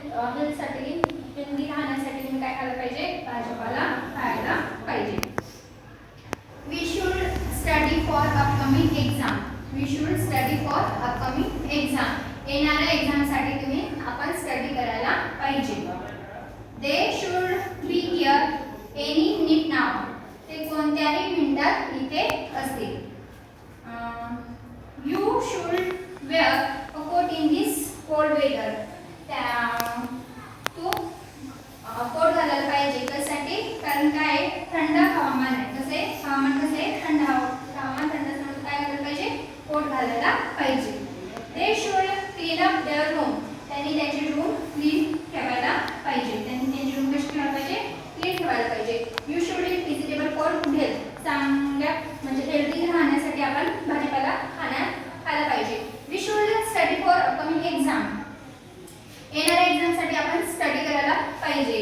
हेल्थसाठी हेल्दी राहण्यासाठी तुम्ही काय खायला पाहिजे, भाजीपाला खायला पाहिजे. We should study for upcoming exam. We should study for upcoming exam. येणाऱ्या एक्झामसाठी तुम्ही आपण स्टडी करायला पाहिजे. They should be here any minute now. ते कोणत्याही मिनिटात इथे असतील. You should wear a coat in this cold weather. तू कोट घालायला पाहिजे. कशासाठी? कारण काय थंड हवामान आहे. कसे हवामान कसे थंड हवामान थंड असल्यामुळे काय घालायला पाहिजे, कोट घालायला पाहिजे. They should clean up their room. त्यांनी त्याची रूम क्लीन ठेवायला पाहिजे. त्यांनी त्यांची रूम कशी ठेवायला पाहिजे, क्लीन ठेवायला पाहिजे. You should eat vegetable for good health. चांगल्या म्हणजे हेल्दी राहण्यासाठी आपण भाजीपाला खायला पाहिजे. We should study for upcoming exam. येणाऱ्या एक्झामसाठी आपण स्टडी करायला पाहिजे.